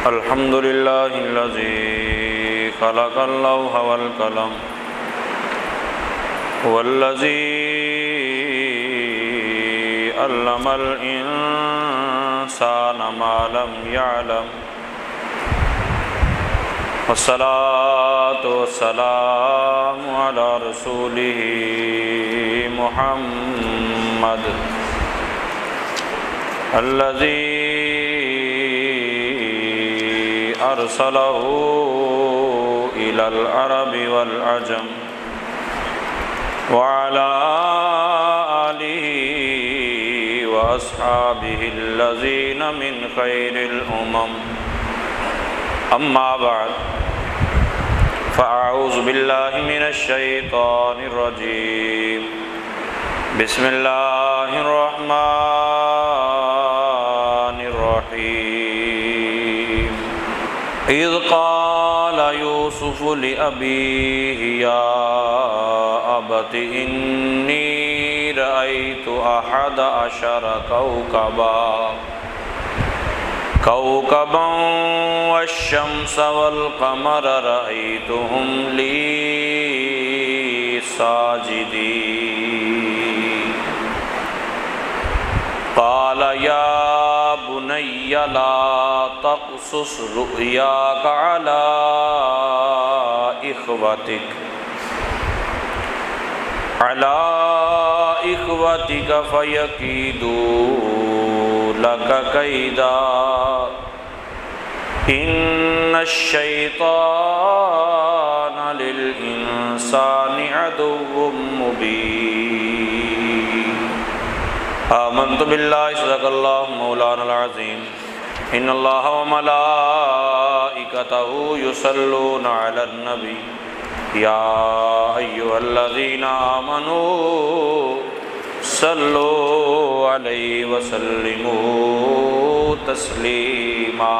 الحمد لله الذي خلق اللوح والقلم والذي علم الإنسان ما لم يعلم والصلاة والسلام على رسوله محمد الذي أرسله إلى العرب والعجم وعلى آله وأصحابه الذين من خير الأمم أما بعد فأعوذ بالله من الشيطان الرجيم بسم الله الرحمن الرحيم إذ قال يوسف لأبيه يا أبت إني رأيت 11 كوكبا والشمس والقمر رأيتهم لي ساجدين قال يا بني لا تقصص رؤياك على إخوتك فيكيدوا لك كيدا إن الشيطان للإنسان عدو مبين آمنت بالله صدق الله مولانا العظيم إن الله وملائكته يصلون على النبي يا أيها الذين آمنوا صلوا عليه وسلموا تسلیما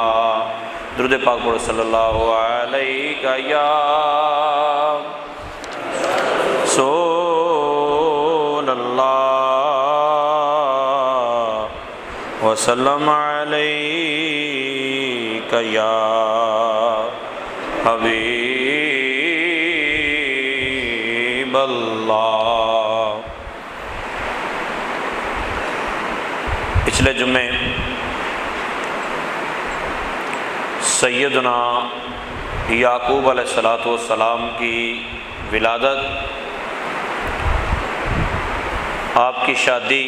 درود پاک پڑھو صلی اللہ علیہ یا رسول اللہ وسلم علیہ یا حبیب اللہ۔ پچھلے جمعے سیدنا یعقوب علیہ السلام کی ولادت، آپ کی شادی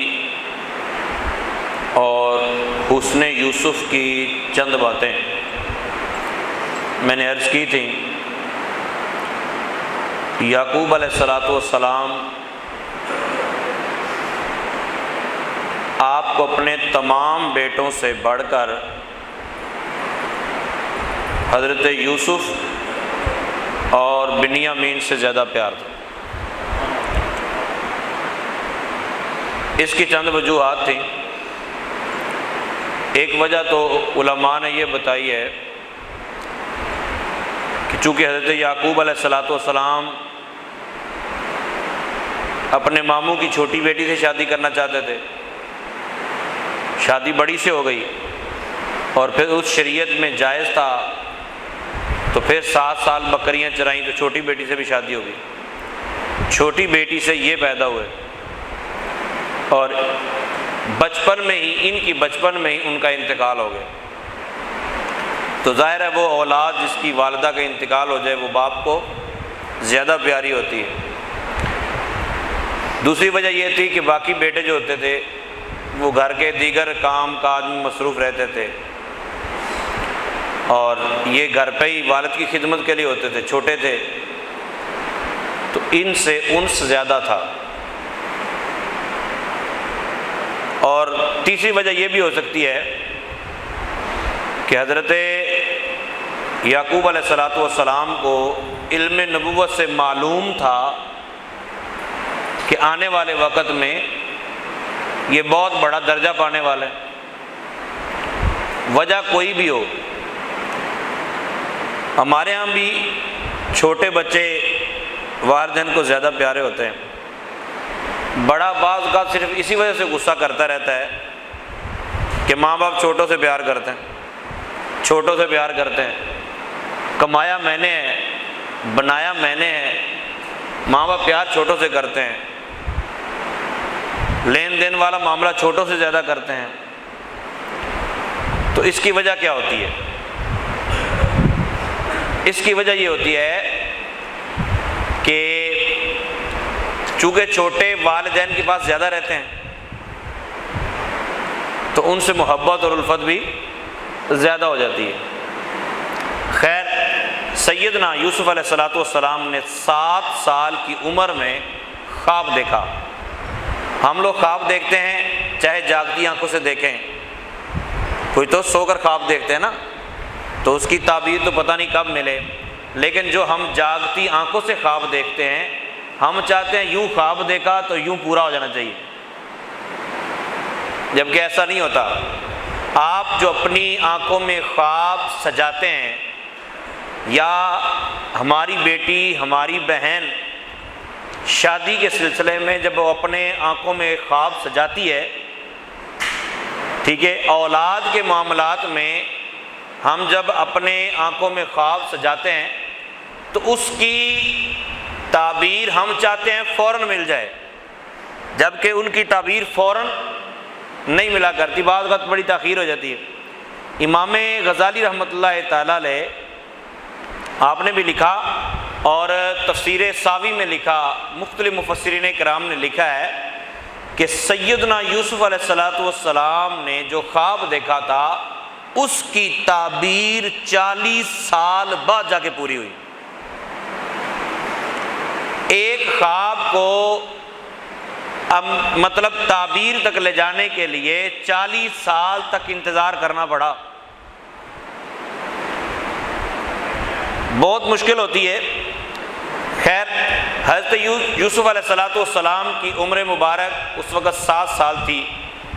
اور حسن یوسف کی چند باتیں میں نے عرض کی تھیں۔ یعقوب علیہ السلام آپ کو اپنے تمام بیٹوں سے بڑھ کر حضرت یوسف اور بنیامین سے زیادہ پیار تھا۔ اس کی چند وجوہات تھیں۔ ایک وجہ تو علماء نے یہ بتائی ہے کہ چونکہ حضرت یعقوب علیہ السلام اپنے ماموں کی چھوٹی بیٹی سے شادی کرنا چاہتے تھے، شادی بڑی سے ہو گئی اور پھر اس شریعت میں جائز تھا، تو پھر 7 سال بکریاں چرائیں تو چھوٹی بیٹی سے بھی شادی ہو گئی۔ چھوٹی بیٹی سے یہ پیدا ہوئے اور بچپن میں ہی ان کا انتقال ہو گیا۔ تو ظاہر ہے وہ اولاد جس کی والدہ کا انتقال ہو جائے وہ باپ کو زیادہ پیاری ہوتی ہے۔ دوسری وجہ یہ تھی کہ باقی بیٹے جو ہوتے تھے وہ گھر کے دیگر کام کاج میں مصروف رہتے تھے اور یہ گھر پہ ہی والد کی خدمت کے لیے ہوتے تھے، چھوٹے تھے، تو ان سے انس زیادہ تھا۔ اور تیسری وجہ یہ بھی ہو سکتی ہے کہ حضرت یعقوب علیہ السلام کو علم نبوت سے معلوم تھا کہ آنے والے وقت میں یہ بہت بڑا درجہ پانے والے ہیں۔ وجہ کوئی بھی ہو، ہمارے ہاں بھی چھوٹے بچے والدین کو زیادہ پیارے ہوتے ہیں، بڑا بعض کا صرف اسی وجہ سے غصہ کرتا رہتا ہے کہ ماں باپ چھوٹوں سے پیار کرتے ہیں، چھوٹوں سے پیار کرتے ہیں، کمایا میں نے ہے، بنایا میں نے ہے، ماں باپ پیار چھوٹوں سے کرتے ہیں، لین دین والا معاملہ چھوٹوں سے زیادہ کرتے ہیں۔ تو اس کی وجہ کیا ہوتی ہے؟ اس کی وجہ یہ ہوتی ہے کہ چونکہ چھوٹے والدین کے پاس زیادہ رہتے ہیں تو ان سے محبت اور الفت بھی زیادہ ہو جاتی ہے۔ خیر، سیدنا یوسف علیہ السلام نے 7 سال کی عمر میں خواب دیکھا۔ ہم لوگ خواب دیکھتے ہیں چاہے جاگتی آنکھوں سے دیکھیں، کوئی تو سو کر خواب دیکھتے ہیں نا، تو اس کی تعبیر تو پتہ نہیں کب ملے، لیکن جو ہم جاگتی آنکھوں سے خواب دیکھتے ہیں، ہم چاہتے ہیں یوں خواب دیکھا تو یوں پورا ہو جانا چاہیے، جبکہ ایسا نہیں ہوتا۔ آپ جو اپنی آنکھوں میں خواب سجاتے ہیں، یا ہماری بیٹی، ہماری بہن شادی کے سلسلے میں جب وہ اپنے آنکھوں میں خواب سجاتی ہے، ٹھیک ہے، اولاد کے معاملات میں ہم جب اپنے آنکھوں میں خواب سجاتے ہیں تو اس کی تعبیر ہم چاہتے ہیں فوراً مل جائے، جبکہ ان کی تعبیر فوراً نہیں ملا کرتی، بعض وقت بڑی تاخیر ہو جاتی ہے۔ امام غزالی رحمۃ اللہ تعالی علیہ آپ نے بھی لکھا اور تفسیر ساوی میں لکھا، مختلف مفسرین کرام نے لکھا ہے کہ سیدنا یوسف علیہ السلام نے جو خواب دیکھا تھا اس کی تعبیر 40 سال بعد جا کے پوری ہوئی۔ ایک خواب کو مطلب تعبیر تک لے جانے کے لیے 40 سال تک انتظار کرنا پڑا، بہت مشکل ہوتی ہے۔ خیر، حضرت یوسف علیہ السلام کی عمر مبارک اس وقت 7 سال تھی،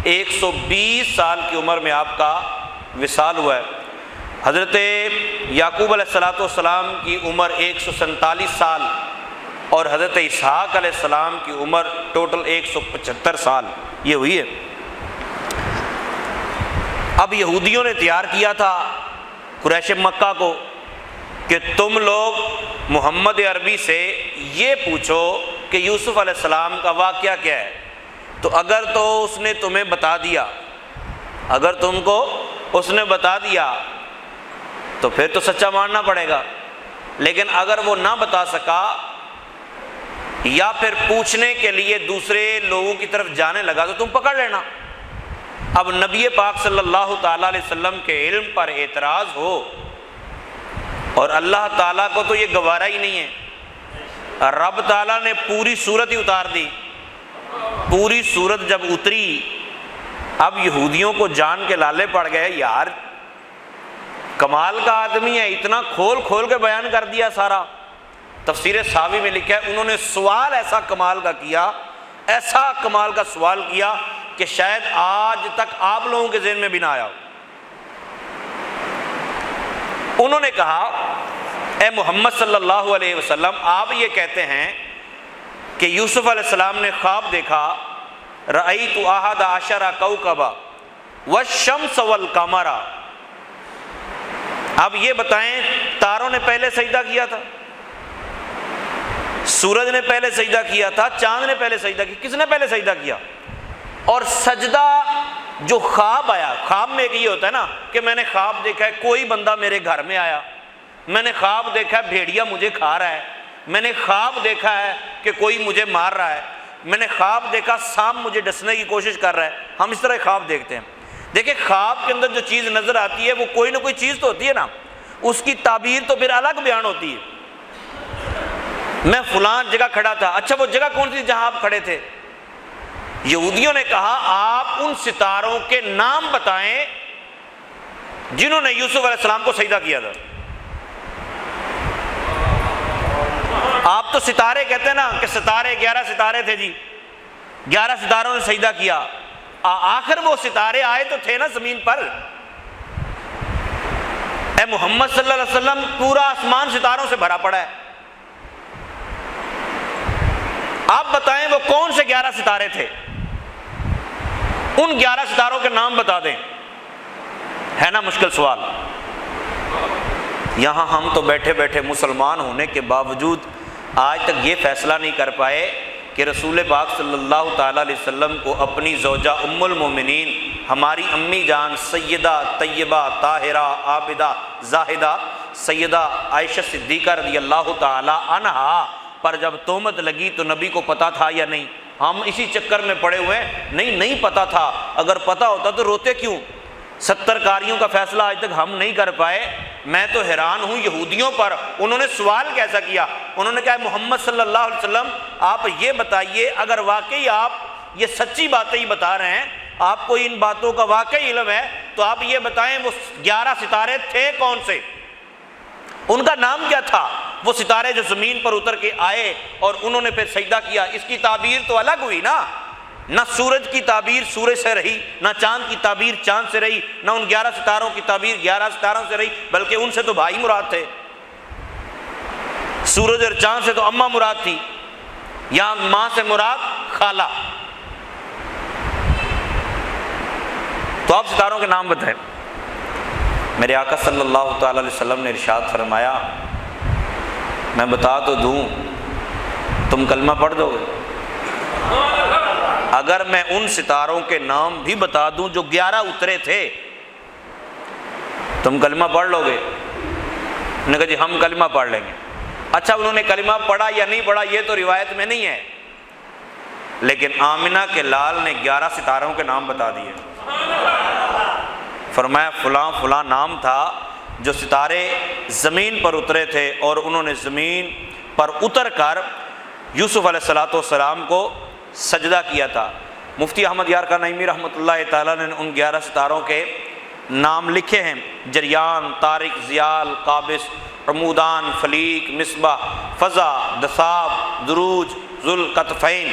120 سال کی عمر میں آپ کا وصال ہوا ہے۔ حضرت یعقوب علیہ السلام کی عمر 147 سال اور حضرت اسحاق علیہ السلام کی عمر ٹوٹل 175 سال یہ ہوئی ہے۔ اب یہودیوں نے تیار کیا تھا قریش مکہ کو کہ تم لوگ محمد عربی سے یہ پوچھو کہ یوسف علیہ السلام کا واقعہ کیا ہے، تو اگر تو اس نے تمہیں بتا دیا، اگر تم کو اس نے بتا دیا تو پھر تو سچا ماننا پڑے گا، لیکن اگر وہ نہ بتا سکا یا پھر پوچھنے کے لیے دوسرے لوگوں کی طرف جانے لگا تو تم پکڑ لینا۔ اب نبی پاک صلی اللہ تعالیٰ علیہ وسلم کے علم پر اعتراض ہو اور اللہ تعالیٰ کو تو یہ گوارا ہی نہیں ہے، رب تعالیٰ نے پوری صورت ہی اتار دی۔ پوری صورت جب اتری، اب یہودیوں کو جان کے لالے پڑ گئے، یار کمال کا آدمی ہے، اتنا کھول کھول کے بیان کر دیا سارا۔ تفسیر ساوی میں لکھا ہے انہوں نے سوال ایسا کمال کا کیا، ایسا کمال کا سوال کیا کہ شاید آج تک آپ لوگوں کے ذہن میں بھی نہ آیا ہو۔ انہوں نے کہا، اے محمد صلی اللہ علیہ وسلم، آپ یہ کہتے ہیں کہ یوسف علیہ السلام نے خواب دیکھا، رأیت احد عشر کوکبا والشمس والقمر۔ اب یہ بتائیں، تاروں نے پہلے سجدہ کیا تھا، سورج نے پہلے سجدہ کیا تھا، چاند نے پہلے سجدہ کیا، کس نے پہلے سجدہ کیا؟ اور سجدہ جو خواب آیا، خواب میں ایک یہ ہوتا ہے نا کہ میں نے خواب دیکھا ہے کوئی بندہ میرے گھر میں آیا، میں نے خواب دیکھا ہے بھیڑیا مجھے کھا رہا ہے، میں نے خواب دیکھا ہے کہ کوئی مجھے مار رہا ہے، میں نے خواب دیکھا سانپ مجھے ڈسنے کی کوشش کر رہا ہے۔ ہم اس طرح خواب دیکھتے ہیں۔ دیکھیں، خواب کے اندر جو چیز نظر آتی ہے وہ کوئی نہ کوئی چیز تو ہوتی ہے نا، اس کی تعبیر تو پھر الگ بیان ہوتی ہے۔ میں فلان جگہ کھڑا تھا، اچھا وہ جگہ کون سی جہاں آپ کھڑے تھے؟ یہودیوں نے کہا آپ ان ستاروں کے نام بتائیں جنہوں نے یوسف علیہ السلام کو سجدہ کیا تھا۔ آپ تو ستارے کہتے ہیں نا کہ ستارے 11 ستارے تھے جی، 11 ستاروں نے سجدہ کیا، آخر وہ ستارے آئے تو تھے نا زمین پر۔ اے محمد صلی اللہ علیہ وسلم، پورا آسمان ستاروں سے بھرا پڑا ہے، آپ بتائیں وہ کون سے 11 ستارے تھے، ان 11 ستاروں کے نام بتا دیں۔ ہے نا مشکل سوال؟ یہاں ہم تو بیٹھے بیٹھے مسلمان ہونے کے باوجود آج تک یہ فیصلہ نہیں کر پائے کہ رسول پاک صلی اللہ تعالیٰ علیہ وسلم کو اپنی زوجہ ام المومنین ہماری امی جان سیدہ طیبہ طاہرہ عابدہ زاہدہ سیدہ عائشہ صدیقہ رضی اللہ تعالیٰ عنہا پر جب تہمت لگی تو نبی کو پتہ تھا یا نہیں؟ ہم اسی چکر میں پڑے ہوئے ہیں، نہیں پتہ تھا۔ اگر پتہ ہوتا تو روتے کیوں؟ 70 کاریوں کا فیصلہ آج تک ہم نہیں کر پائے۔ میں تو حیران ہوں یہودیوں پر، انہوں نے سوال کیسا کیا؟ انہوں نے کہا محمد صلی اللہ علیہ وسلم آپ یہ بتائیے، اگر واقعی آپ یہ سچی باتیں ہی بتا رہے ہیں، آپ کو ان باتوں کا واقعی علم ہے، تو آپ یہ بتائیں وہ 11 ستارے تھے کون سے؟ ان کا نام کیا تھا؟ وہ ستارے جو زمین پر اتر کے آئے اور انہوں نے پھر سجدہ کیا۔ اس کی تعبیر تو الگ ہوئی نا، نہ سورج کی تعبیر سورج سے رہی، نہ چاند کی تعبیر چاند سے رہی، نہ ان 11 ستاروں کی تعبیر 11 ستاروں سے رہی، بلکہ ان سے تو بھائی مراد تھے۔ سورج اور چاند سے تو اماں مراد تھی، یہاں ماں سے مراد خالہ۔ تو آپ ستاروں کے نام بتائیں۔ میرے آقا صلی اللہ تعالی علیہ وسلم نے ارشاد فرمایا، میں بتا تو دوں تم کلمہ پڑھ دو گے؟ اگر میں ان ستاروں کے نام بھی بتا دوں جو 11 اترے تھے، تم کلمہ پڑھ لو گے؟ انہوں نے کہا جی ہم کلمہ پڑھ لیں گے۔ اچھا انہوں نے کلمہ پڑھا یا نہیں پڑھا یہ تو روایت میں نہیں ہے، لیکن آمنہ کے لال نے 11 ستاروں کے نام بتا دیے۔ فرمایا فلاں فلاں نام تھا جو ستارے زمین پر اترے تھے، اور انہوں نے زمین پر اتر کر یوسف علیہ السلام کو سجدہ کیا تھا۔ مفتی احمد یارقا نعیمی رحمۃ اللہ تعالیٰ نے ان 11 ستاروں کے نام لکھے ہیں: جریان، طارق، زیال، قابس، عمودان، فلیق، مصباح، فضا، دساب، دروج، ذوالقطفین۔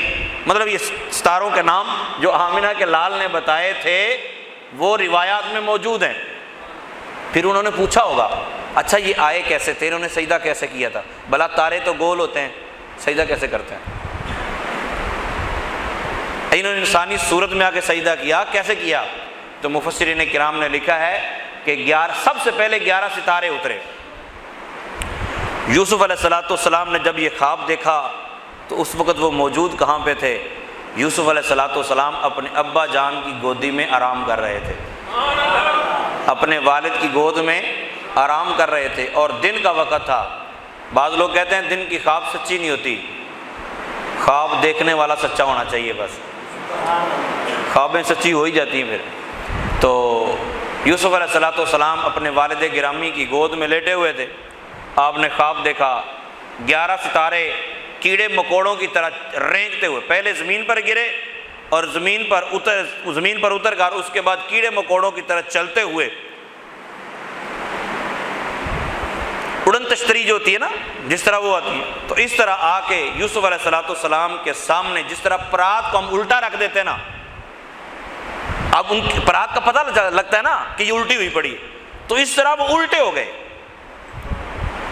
مطلب یہ ستاروں کے نام جو آمنہ کے لال نے بتائے تھے وہ روایات میں موجود ہیں۔ پھر انہوں نے پوچھا ہوگا اچھا یہ آئے کیسے تھے، انہوں نے سجدہ کیسے کیا تھا؟ بھلا تارے تو گول ہوتے ہیں، سجدہ کیسے کرتے ہیں؟ انہوں نے انسانی صورت میں آ کے سجدہ کیا، کیسے کیا؟ تو مفسرین کرام نے لکھا ہے کہ سب سے پہلے 11 ستارے اترے۔ یوسف علیہ السلام نے جب یہ خواب دیکھا تو اس وقت وہ موجود کہاں پہ تھے؟ یوسف علیہ السلام اپنے ابا جان کی گودی میں آرام کر رہے تھے، اپنے والد کی گود میں آرام کر رہے تھے، اور دن کا وقت تھا۔ بعض لوگ کہتے ہیں دن کی خواب سچی نہیں ہوتی، خواب دیکھنے والا سچا ہونا چاہیے، بس خوابیں سچی ہو ہی جاتی ہیں۔ پھر تو یوسف علیہ السلام اپنے والد گرامی کی گود میں لیٹے ہوئے تھے، آپ نے خواب دیکھا 11 ستارے کیڑے مکوڑوں کی طرح رینگتے ہوئے پہلے زمین پر گرے اور زمین پر اتر کر اس کے بعد کیڑے مکوڑوں کی طرح چلتے ہوئے، اڑن تشتری جو ہوتی ہے نا جس طرح وہ آتی ہے، تو اس طرح آ کے یوسف علیہ السلام کے سامنے، جس طرح پرات کو ہم الٹا رکھ دیتے ہیں نا، اب ان کی پرات کا پتہ لگتا ہے نا کہ یہ الٹی ہوئی پڑی، تو اس طرح وہ الٹے ہو گئے،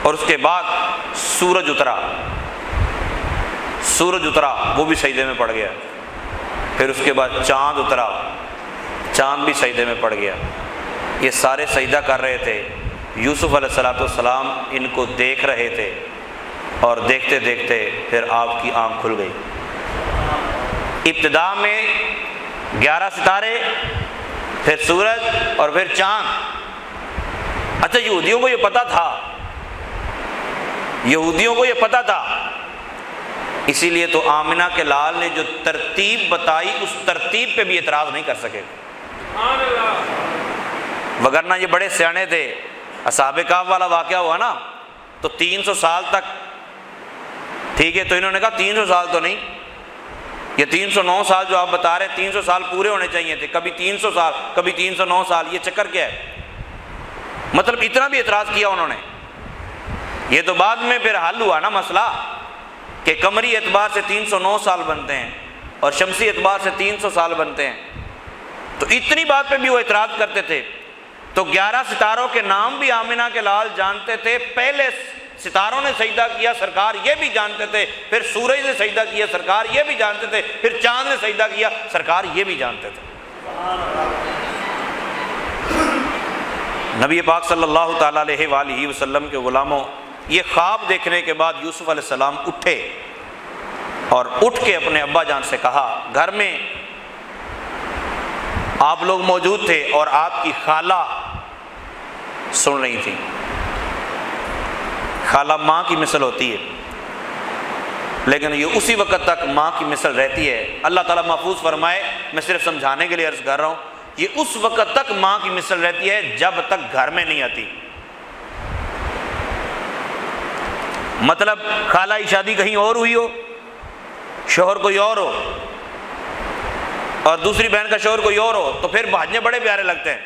اور اس کے بعد سورج اترا وہ بھی سجدے میں پڑ گیا، پھر اس کے بعد چاند اترا، چاند بھی سجدے میں پڑ گیا۔ یہ سارے سجدہ کر رہے تھے، یوسف علیہ السلام ان کو دیکھ رہے تھے، اور دیکھتے دیکھتے پھر آپ کی آنکھ کھل گئی۔ ابتدا میں 11 ستارے، پھر سورج اور پھر چاند۔ اچھا یہودیوں کو یہ پتہ تھا، اسی لیے تو آمنہ کے لال نے جو ترتیب بتائی اس ترتیب پہ بھی اعتراض نہیں کر سکے، وگرنہ یہ بڑے سیانے تھے۔ اصحاب کہف والا واقعہ ہوا نا تو 300 سال تک، ٹھیک ہے، تو انہوں نے کہا 300 سال تو نہیں، یہ 309 سال جو آپ بتا رہے ہیں 300 سال پورے ہونے چاہیے تھے، کبھی 300 سال کبھی 309 سال، یہ چکر کیا ہے؟ مطلب اتنا بھی اعتراض کیا انہوں نے۔ یہ تو بعد میں پھر حل ہوا نا مسئلہ کہ قمری اعتبار سے 309 سال بنتے ہیں اور شمسی اعتبار سے 300 سال بنتے ہیں، تو اتنی بات پہ بھی وہ اعتراض کرتے تھے۔ تو 11 ستاروں کے نام بھی آمنہ کے لال جانتے تھے، پہلے ستاروں نے سجدہ کیا سرکار یہ بھی جانتے تھے، پھر سورج نے سجدہ کیا سرکار یہ بھی جانتے تھے، پھر چاند نے سجدہ کیا سرکار یہ بھی جانتے تھے۔ نبی پاک صلی اللہ تعالیٰ علیہ وآلہ وسلم کے غلاموں، یہ خواب دیکھنے کے بعد یوسف علیہ السلام اٹھے اور اٹھ کے اپنے ابا جان سے کہا، گھر میں آپ لوگ موجود تھے اور آپ کی خالہ سن رہی تھی۔ خالہ ماں کی مثل ہوتی ہے، لیکن یہ اسی وقت تک ماں کی مثل رہتی ہے۔ اللہ تعالیٰ محفوظ فرمائے، میں صرف سمجھانے کے لیے عرض کر رہا ہوں، یہ اس وقت تک ماں کی مثل رہتی ہے جب تک گھر میں نہیں آتی۔ مطلب خالہ کی شادی کہیں اور ہوئی ہو، شوہر کوئی اور ہو، اور دوسری بہن کا شوہر کوئی اور ہو، تو پھر بھاجنے بڑے پیارے لگتے ہیں،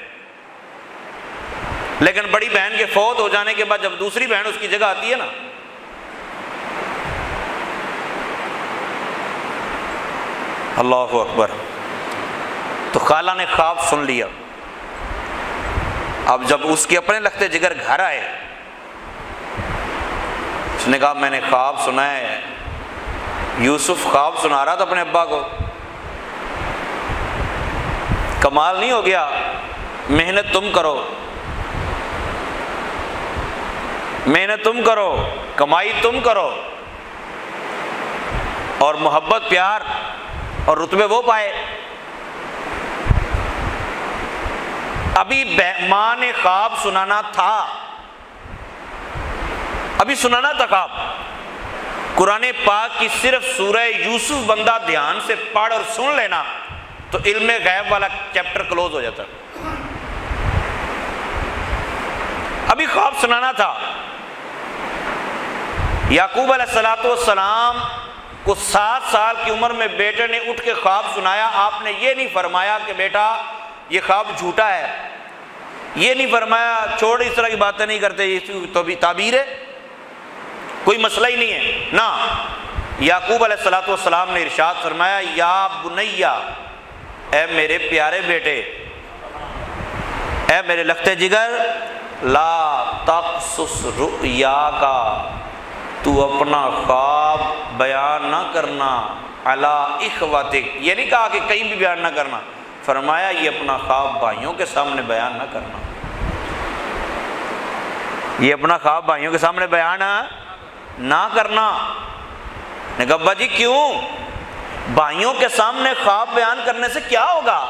لیکن بڑی بہن کے فوت ہو جانے کے بعد جب دوسری بہن اس کی جگہ آتی ہے نا، اللہ اکبر، تو خالہ نے خواب سن لیا۔ اب جب اس کے اپنے لگتے جگر گھر آئے، اس نے کہا میں نے خواب سنا ہے۔ یوسف خواب سنا رہا تھا اپنے ابا کو، کمال نہیں ہو گیا؟ محنت تم کرو، محنت تم کرو، کمائی تم کرو، اور محبت پیار اور رتبے وہ پائے۔ ابھی ماں نے خواب سنانا تھا، ابھی سنانا تھا خواب۔ قرآن پاک کی صرف سورہ یوسف بندہ دھیان سے پڑھ اور سن لینا تو علم غیب والا چیپٹر کلوز ہو جاتا۔ ابھی خواب سنانا تھا۔ یعقوب علیہ السلام کو 7 سال کی عمر میں بیٹے نے اٹھ کے خواب سنایا۔ آپ نے یہ نہیں فرمایا کہ بیٹا یہ خواب جھوٹا ہے، یہ نہیں فرمایا چھوڑ اس طرح کی باتیں نہیں کرتے، یہ تو بھی تعبیر ہے، کوئی مسئلہ ہی نہیں ہے۔ نہ، یعقوب علیہ السلام نے ارشاد فرمایا، یا بنیا، اے میرے پیارے بیٹے، اے میرے لختے جگر، لا تقصص رؤیاک، تو اپنا خواب بیان نہ کرنا، علی اخوتک، یہ نہیں کہا کہ کہیں بھی بیان نہ کرنا، فرمایا یہ اپنا خواب بھائیوں کے سامنے بیان نہ کرنا، یہ اپنا خواب بھائیوں کے سامنے بیان نہ کرنا۔ نے کہا ابا جی کیوں؟ بھائیوں کے سامنے خواب بیان کرنے سے کیا ہوگا؟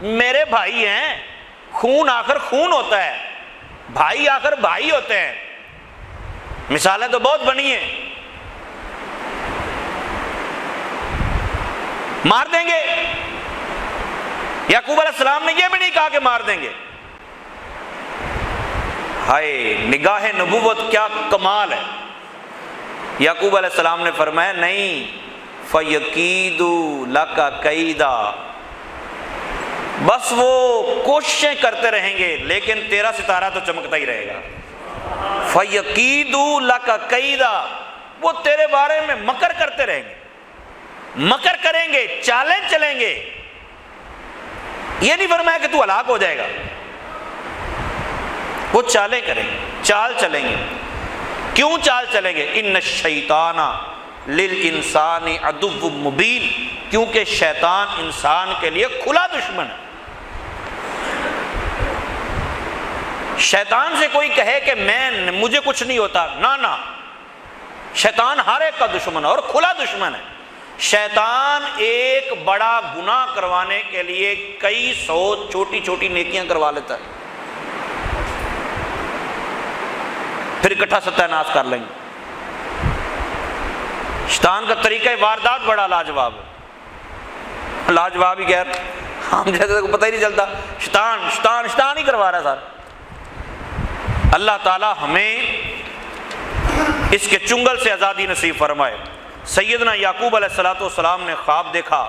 میرے بھائی ہیں، خون آخر خون ہوتا ہے، بھائی آخر بھائی ہوتے ہیں، مثالیں تو بہت بنی ہیں، مار دیں گے؟ یعقوب علیہ السلام نے یہ بھی نہیں کہا کہ مار دیں گے۔ ہائے نگاہ نبوت کیا کمال ہے! یعقوب علیہ السلام نے فرمایا نہیں، فَيَكِيدُ لَكَ كَيْدًا، بس وہ کوششیں کرتے رہیں گے لیکن تیرا ستارہ تو چمکتا ہی رہے گا۔ فَيَكِيدُ لَكَ كَيْدًا، وہ تیرے بارے میں مکر کرتے رہیں گے، مکر کریں گے، چالیں چلیں گے۔ یہ نہیں فرمایا کہ تو ہلاک ہو جائے گا، وہ چالیں کریں گے، چال چلیں گے۔ کیوں چال چلیں گے؟ ان الشیطان للانسان عدو مبین، کیونکہ شیطان انسان کے لیے کھلا دشمن ہے۔ شیطان سے کوئی کہے کہ مجھے کچھ نہیں ہوتا، نہ، شیطان ہر ایک کا دشمن ہے اور کھلا دشمن ہے۔ شیطان ایک بڑا گناہ کروانے کے لیے کئی 100 چھوٹی چھوٹی نیکیاں کروا لیتا ہے، پھر اکٹھا ستیہ ناش کر لیں گے۔ شیطان کا طریقہ واردات بڑا لاجواب ہے، لاجواب ہی خیر، ہم جیسے کو پتہ ہی نہیں چلتا، شیطان ہی کروا رہا ہے سارا۔ اللہ تعالی ہمیں اس کے چنگل سے آزادی نصیب فرمائے۔ سیدنا یعقوب علیہ السلام نے خواب دیکھا،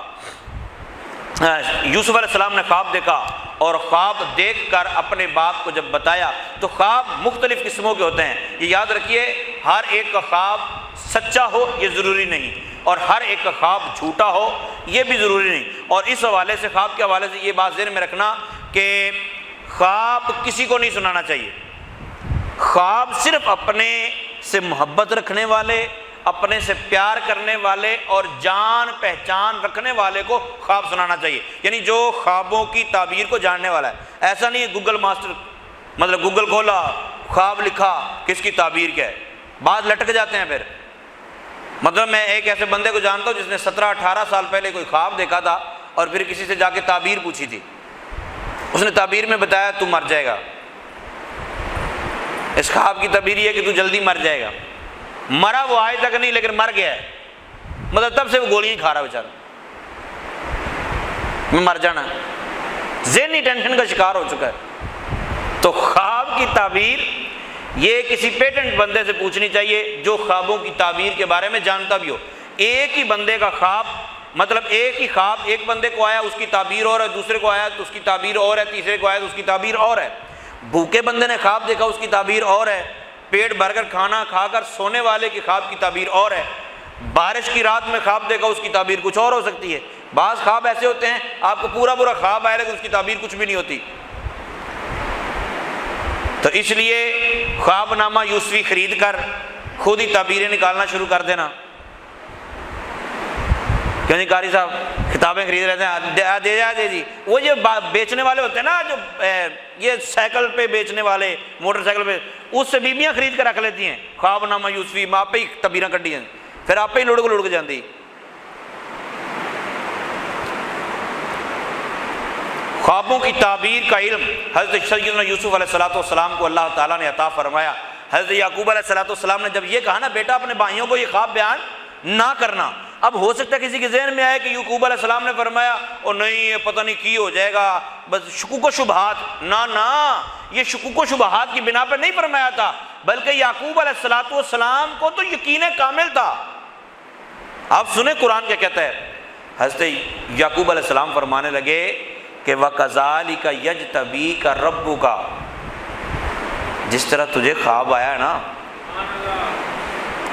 یوسف علیہ السلام نے خواب دیکھا، اور خواب دیکھ کر اپنے باپ کو جب بتایا تو خواب مختلف قسموں کے ہوتے ہیں، یہ یاد رکھیے، ہر ایک کا خواب سچا ہو یہ ضروری نہیں، اور ہر ایک کا خواب جھوٹا ہو یہ بھی ضروری نہیں۔ اور اس حوالے سے، خواب کے حوالے سے یہ بات ذہن میں رکھنا کہ خواب کسی کو نہیں سنانا چاہیے۔ خواب صرف اپنے سے محبت رکھنے والے، اپنے سے پیار کرنے والے اور جان پہچان رکھنے والے کو خواب سنانا چاہیے، یعنی جو خوابوں کی تعبیر کو جاننے والا ہے۔ ایسا نہیں ہے گوگل ماسٹر مطلب گوگل کھولا، خواب لکھا، کس کی تعبیر کیا ہے، بعض لٹک جاتے ہیں پھر۔ مطلب میں ایک ایسے بندے کو جانتا ہوں جس نے 17-18 سال پہلے کوئی خواب دیکھا تھا اور پھر کسی سے جا کے تعبیر پوچھی تھی، اس نے تعبیر میں بتایا تو مر جائے گا، اس خواب کی تعبیر یہ ہے کہ تو جلدی مر جائے گا۔ مرا وہ آج تک نہیں لیکن مر گیا ہے، مطلب تب سے وہ گولیاں کھا رہا بیچارہ، میں مر جانا، ذہنی ٹینشن کا شکار ہو چکا ہے۔ تو خواب کی تعبیر یہ کسی پیٹنٹ بندے سے پوچھنی چاہیے جو خوابوں کی تعبیر کے بارے میں جانتا بھی ہو۔ ایک ہی بندے کا خواب، مطلب ایک ہی خواب ایک بندے کو آیا اس کی تعبیر اور ہے، دوسرے کو آیا تو اس کی تعبیر اور ہے، تیسرے کو آیا تو اس کی تعبیر اور ہے۔ بھوکے بندے نے خواب دیکھا اس کی تعبیر اور ہے، پیٹ بھر کر کھانا کھا کر سونے والے کی خواب کی تعبیر اور ہے، بارش کی رات میں خواب دیکھا اس کی تعبیر کچھ اور ہو سکتی ہے۔ بعض خواب ایسے ہوتے ہیں آپ کو پورا خواب آئے لیکن اس کی تعبیر کچھ بھی نہیں ہوتی۔ تو اس لیے خواب نامہ یوسفی خرید کر خود ہی تعبیریں نکالنا شروع کر دینا۔ کیوں نہیں قاری صاحب کتابیں خرید لیتے ہیں، دے جی، وہ یہ بیچنے والے ہوتے ہیں نا، جو یہ سائیکل پہ بیچنے والے، موٹر سائیکل پہ، اس سے بیبیاں خرید کر رکھ لیتی ہیں خواب نامہ یوسفی، آپ ہی تعبیراں کڈی ہیں، پھر آپ ہی لڑک جاندی۔ خوابوں کی تعبیر کا علم حضرت سیدنا یوسف علیہ السلام کو اللہ تعالیٰ نے عطا فرمایا۔ حضرت یعقوب علیہ السلام نے جب یہ کہا نا بیٹا اپنے بھائیوں کو یہ خواب بیان نہ کرنا، اب ہو سکتا ہے کسی کے ذہن میں آئے کہ یعقوب علیہ السلام نے فرمایا او نہیں یہ پتہ نہیں کی ہو جائے گا، بس شکوک و شبہات، نہ یہ شکوک و شبہات کی بنا پہ نہیں فرمایا تھا، بلکہ یعقوب علیہ السلام کو تو یقین کامل تھا۔ آپ سنیں قرآن کیا کہتا ہے۔ حضرت یعقوب علیہ السلام فرمانے لگے کہ وَكَذَلِكَ يَجْتَبِيكَ رَبُّكَ، جس طرح تجھے خواب آیا نا،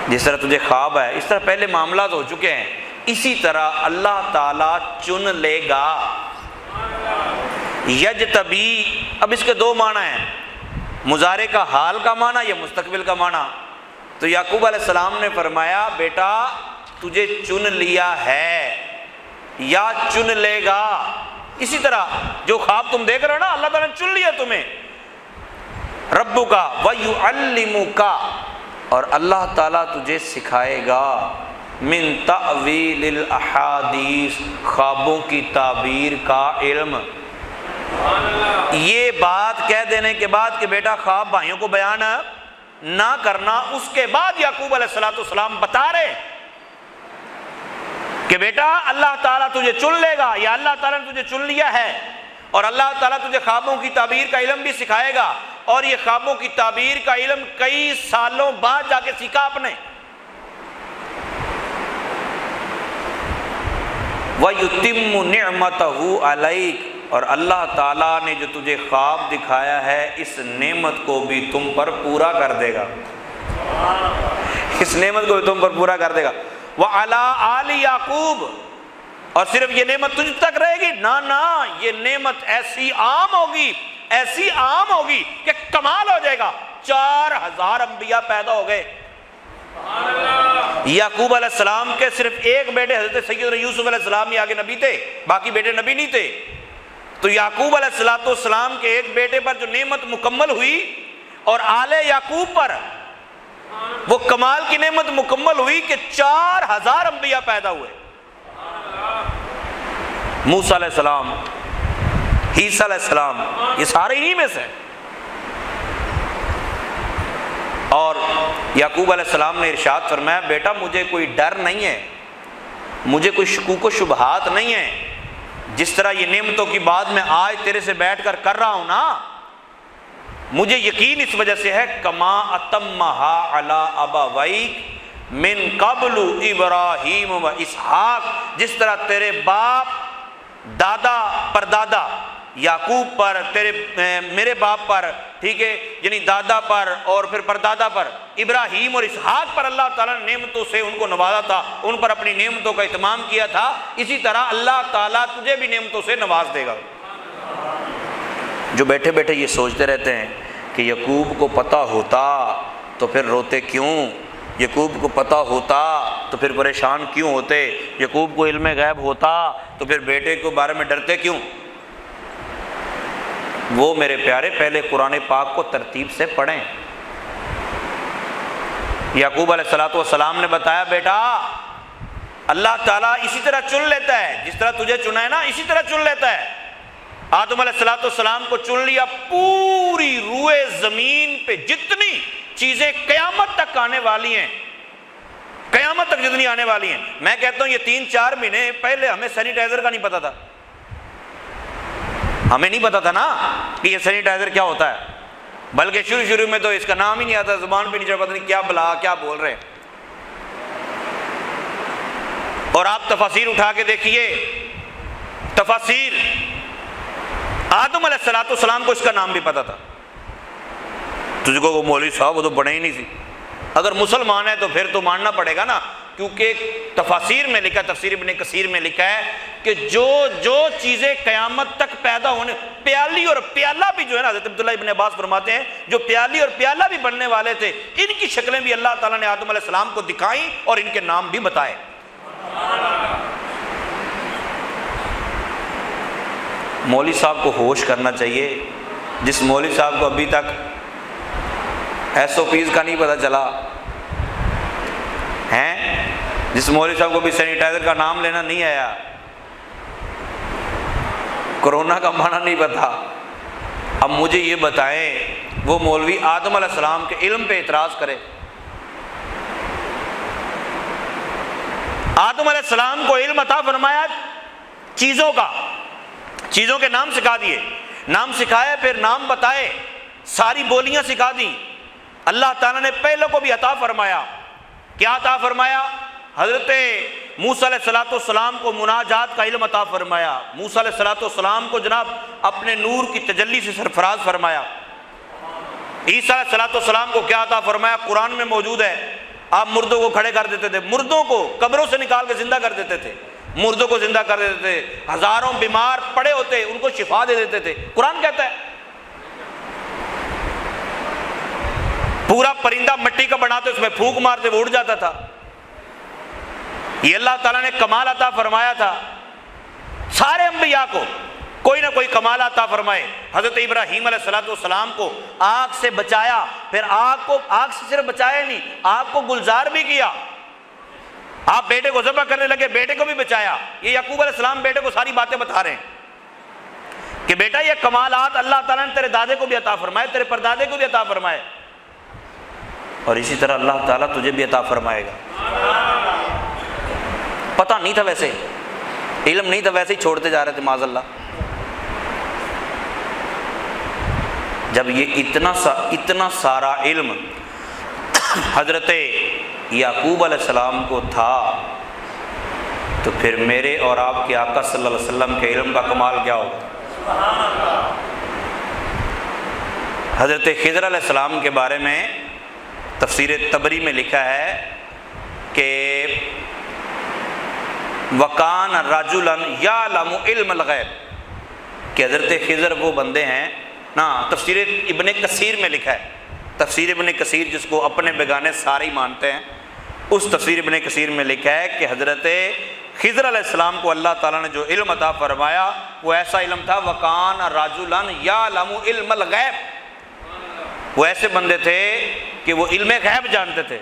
جس طرح تجھے خواب آیا، اس طرح پہلے معاملات ہو چکے ہیں، اسی طرح اللہ تعالیٰ چن لے گا۔ یجتبی، اب اس کے دو معنی ہیں، مضارع کا حال کا معنی یا مستقبل کا معنی۔ تو یعقوب علیہ السلام نے فرمایا بیٹا تجھے چن لیا ہے یا چن لے گا، اسی طرح جو خواب تم دیکھ رہے ہو نا اللہ تعالیٰ نے چن لیا تمہیں۔ ربک ویعلمک، اور اللہ تعالیٰ تجھے سکھائے گا، من تأویل الاحادیث، خوابوں کی تعبیر کا علم۔ یہ بات کہہ دینے کے بعد کہ بیٹا خواب بھائیوں کو بیان نہ کرنا، اس کے بعد یعقوب علیہ السلام بتا رہے کہ بیٹا اللہ تعالیٰ تجھے چن لے گا یا اللہ تعالیٰ نے تجھے چن لیا ہے، اور اللہ تعالیٰ تجھے خوابوں کی تعبیر کا علم بھی سکھائے گا، اور یہ خوابوں کی تعبیر کا علم کئی سالوں بعد جا کے سیکھا آپ نے۔ وَيُتِمُّ نِعْمَتَهُ عَلَيْكَ، اور اللہ تعالیٰ نے جو تجھے خواب دکھایا ہے اس نعمت کو بھی تم پر پورا کر دے گا، اس نعمت کو بھی تم پر پورا کر دے گا۔ وَعَلَىٰ آلِ یعقوب، اور صرف یہ نعمت تجھ تک رہے گی، نہ یہ نعمت ایسی عام ہوگی، ایسی عام ہوگی کہ کمال ہو جائے گا۔ 4000 انبیاء پیدا ہو گئے۔ یعقوب علیہ السلام کے صرف ایک بیٹے حضرت سیدنا یوسف علیہ السلام ہی آگے نبی تھے، باقی بیٹے نبی نہیں تھے۔ تو یعقوب علیہ السلام کے ایک بیٹے پر جو نعمت مکمل ہوئی اور آل یعقوب پر وہ کمال کی نعمت مکمل ہوئی کہ 4000 انبیاء پیدا ہوئے۔ موسیٰ علیہ السلام، عیسیٰ علیہ السلام، یہ سارے انہی میں سے۔ اور یعقوب علیہ السلام نے ارشاد فرمایا بیٹا مجھے کوئی ڈر نہیں ہے، مجھے کوئی شکوک و شبہات نہیں ہے، جس طرح یہ نعمتوں کی بات میں آج تیرے سے بیٹھ کر رہا ہوں نا، مجھے یقین اس وجہ سے ہے کما اتمہا علی ابویک من قبل ابراہیم و اسحاق، جس طرح تیرے باپ دادا پر دادا یعقوب پر، میرے باپ پر، ٹھیک ہے، یعنی دادا پر اور پھر پردادا پر ابراہیم اور اسحاق پر اللہ تعالیٰ نے نعمتوں سے ان کو نوازا تھا، ان پر اپنی نعمتوں کا اہتمام کیا تھا، اسی طرح اللہ تعالیٰ تجھے بھی نعمتوں سے نواز دے گا۔ جو بیٹھے بیٹھے یہ سوچتے رہتے ہیں کہ یعقوب کو پتہ ہوتا تو پھر روتے کیوں، یعقوب کو پتہ ہوتا تو پھر پریشان کیوں ہوتے، یعقوب کو علم غیب ہوتا تو پھر بیٹے کے بارے میں ڈرتے کیوں؟ وہ میرے پیارے پہلے قرآن پاک کو ترتیب سے پڑھیں۔ یعقوب علیہ السلام نے بتایا بیٹا اللہ تعالیٰ اسی طرح چن لیتا ہے، جس طرح تجھے چنا ہے نا اسی طرح چن لیتا ہے۔ آدم علیہ السلام کو چن لیا، پوری روئے زمین پہ جتنی چیزیں قیامت تک آنے والی ہیں، قیامت تک جتنی آنے والی ہیں، میں کہتا ہوں یہ 3-4 مہینے پہلے ہمیں سینیٹائزر کا نہیں پتا تھا، ہمیں نہیں پتا تھا نا کہ یہ سینیٹائزر کیا ہوتا ہے، بلکہ شروع میں تو اس کا نام ہی نہیں آتا، زبان پہ نہیں چڑھا، پتہ نہیں کیا بلا کیا بول رہے ہیں۔ اور آپ تفاسیر اٹھا کے دیکھیے، تفاسیر آدم علیہ السلام کو اس کا نام بھی پتا تھا۔ تجھ کو وہ مولوی صاحب وہ تو بنے ہی نہیں تھی، اگر مسلمان ہے تو پھر تو ماننا پڑے گا نا، کیونکہ تفاسیر میں لکھا ہے، تفسیر ابن کثیر میں لکھا ہے کہ جو چیزیں قیامت تک پیدا ہونے، پیالی اور پیالہ بھی جو ہے نا، حضرت عبداللہ ابن عباس فرماتے ہیں جو پیالی اور پیالہ بھی بننے والے تھے، ان کی شکلیں بھی اللہ تعالیٰ نے آدم علیہ السلام کو دکھائیں اور ان کے نام بھی بتائے۔ مولوی صاحب کو ہوش کرنا چاہیے، جس مولوی صاحب کو ابھی تک SOPs کا نہیں پتہ چلا ہیں، جس مولوی صاحب کو بھی سینیٹائزر کا نام لینا نہیں آیا، کرونا کا معنی نہیں پتا، اب مجھے یہ بتائیں وہ مولوی آدم علیہ السلام کے علم پہ اعتراض کرے؟ آدم علیہ السلام کو علم عطا فرمایا چیزوں کا، چیزوں کے نام سکھا دیے، نام سکھائے پھر نام بتائے، ساری بولیاں سکھا دیں۔ اللہ تعالیٰ نے پہلے کو بھی عطا فرمایا، کیا عطا فرمایا؟ حضرت موسیٰ علیہ السلام کو مناجات کا علم عطا فرمایا، موسیٰ علیہ السلام کو جناب اپنے نور کی تجلی سے سرفراز فرمایا۔ عیسیٰ علیہ السلام کو کیا عطا فرمایا؟ قرآن میں موجود ہے، آپ مردوں کو کھڑے کر دیتے تھے، مردوں کو قبروں سے نکال کے زندہ کر دیتے تھے، مردوں کو زندہ کر دیتے تھے، ہزاروں بیمار پڑے ہوتے ان کو شفا دے دیتے تھے، قرآن کہتا ہے۔ پورا پرندہ مٹی کا بناتے اس میں پھونک مارتے وہ اڑ جاتا تھا، یہ اللہ تعالیٰ نے کمال عطا فرمایا تھا۔ سارے انبیاء کو کوئی نہ کوئی کمال عطا فرمائے۔ حضرت ابراہیم علیہ السلام کو آگ سے بچایا، پھر آگ سے صرف بچایا نہیں، آگ کو گلزار بھی کیا۔ آپ بیٹے کو ذبح کرنے لگے، بیٹے کو بھی بچایا۔ یہ یعقوب علیہ السلام بیٹے کو ساری باتیں بتا رہے ہیں کہ بیٹا یہ کمالات اللہ تعالیٰ نے تیرے دادے کو بھی عطا فرمائے، تیرے پردادے کو بھی عطا فرمائے، اور اسی طرح اللہ تعالیٰ تجھے بھی عطا فرمائے گا۔ پتہ نہیں تھا، ویسے علم نہیں تھا، ویسے ہی چھوڑتے جا رہے تھے معاذ اللہ۔ جب یہ اتنا سارا علم حضرت یعقوب علیہ السلام کو تھا تو پھر میرے اور آپ کے آقا صلی اللہ علیہ وسلم کے علم کا کمال کیا ہوگا؟ حضرت خضر علیہ السلام کے بارے میں تفسیر طبری میں لکھا ہے کہ وَكَانَ رَجُلًا يَعْلَمُ عِلْمَ الْغَيْبِ، کہ حضرت خضر وہ بندے ہیں نا، تفسیر ابن کثیر میں لکھا ہے، تفسیر ابن کثیر جس کو اپنے بیگانے سارے ہی مانتے ہیں، اس تفسیر ابن کثیر میں لکھا ہے کہ حضرت خضر علیہ السلام کو اللہ تعالیٰ نے جو علم عطا فرمایا وہ ایسا علم تھا وَكَانَ رَجُلًا يَعْلَمُ عِلْمَ الْغَيْبِ، وہ ایسے بندے تھے کہ وہ علم غیب جانتے تھے۔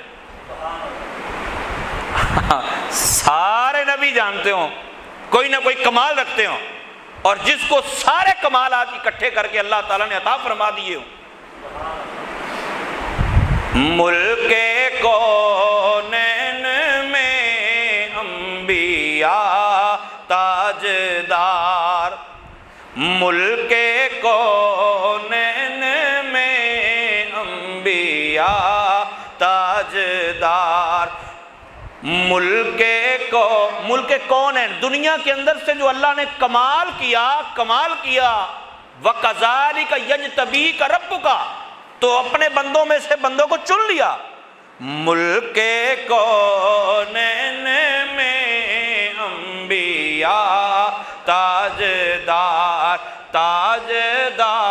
سارے نبی جانتے ہوں، کوئی نہ کوئی کمال رکھتے ہوں، اور جس کو سارے کمالات اکٹھے کر کے اللہ تعالیٰ نے عطا فرما دیے ہوں۔ ملک کونین میں انبیاء تاجدار، ملک کونین میں انبیاء تاجدار، ملک کون ہے؟ دنیا کے اندر سے جو اللہ نے کمال کیا وَكَذَلِكَ يَجْتَبِيكَ رَبُّكَ، تو اپنے بندوں میں سے بندوں کو چن لیا۔ ملک کونین میں انبیاء تاجدار، تاجداروں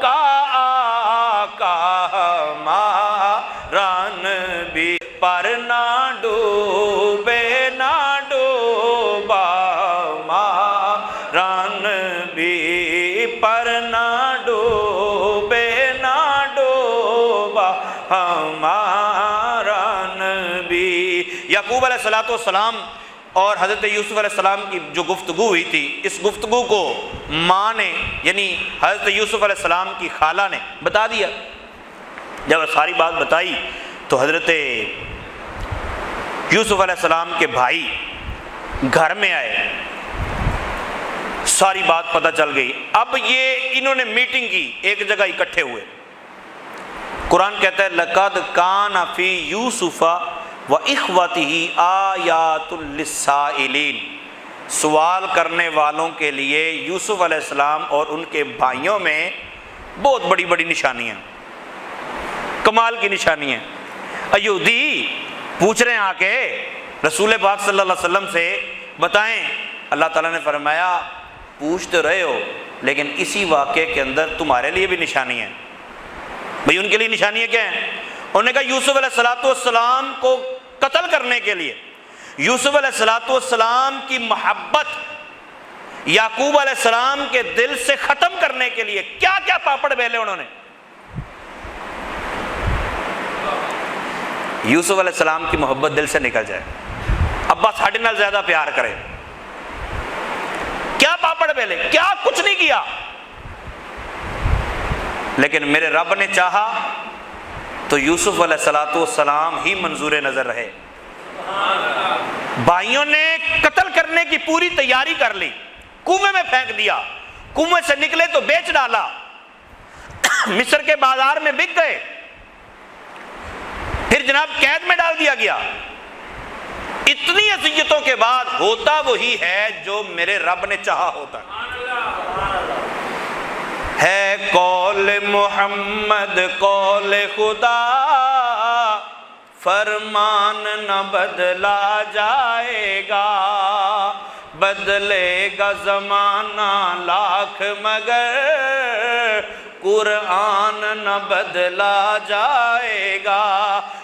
کا آقا ہمارا نبی، پر نہ ڈوبے نہ ڈوبا ہمارا نبی، پر ہمارا نبی۔ یعقوب علیہ السلام اور حضرت یوسف علیہ السلام کی جو گفتگو ہوئی تھی، اس گفتگو کو ماں نے یعنی حضرت یوسف علیہ السلام کی خالہ نے بتا دیا۔ جب ساری بات بتائی تو حضرت یوسف علیہ السلام کے بھائی گھر میں آئے، ساری بات پتہ چل گئی۔ اب یہ انہوں نے میٹنگ کی، ایک جگہ اکٹھے ہوئے۔ قرآن کہتا ہے لَقَدْ كَانَ فِي يُوسُفَ وَإِخْوَتِهِ آیَاتٌ لِلسَّائِلِينَ، سوال کرنے والوں کے لیے یوسف علیہ السلام اور ان کے بھائیوں میں بہت بڑی بڑی نشانیاں، کمال کی نشانیاں۔ یہودی پوچھ رہے ہیں آ کے رسول پاک صلی اللہ علیہ وسلم سے بتائیں، اللہ تعالیٰ نے فرمایا پوچھ تو رہے ہو لیکن اسی واقعے کے اندر تمہارے لیے بھی نشانی ہے۔ بھئی ان کے لیے نشانیاں کیا ہیں؟ انہوں نے کہا یوسف علیہ السلام کو قتل کرنے کے لیے، یوسف علیہ السلام کی محبت یعقوب علیہ السلام کے دل سے ختم کرنے کے لیے کیا کیا پاپڑ بیلے انہوں نے۔ یوسف علیہ السلام کی محبت دل سے نکل جائے، ابا ساڑھے نال زیادہ پیار کرے، کیا پاپڑ بیلے، کیا کچھ نہیں کیا، لیکن میرے رب نے چاہا تو یوسف علیہ السلام ہی منظور نظر رہے۔ بھائیوں نے قتل کرنے کی پوری تیاری کر لی، کنویں میں پھینک دیا، کنویں سے نکلے تو بیچ ڈالا، مصر کے بازار میں بک گئے، پھر جناب قید میں ڈال دیا گیا۔ اتنی اذیتوں کے بعد ہوتا وہی ہے جو میرے رب نے چاہا ہوتا ہے۔ قول محمد قول خدا، فرمان نہ بدلا جائے گا، بدلے گا زمانہ لاکھ مگر قرآن نہ بدلا جائے گا۔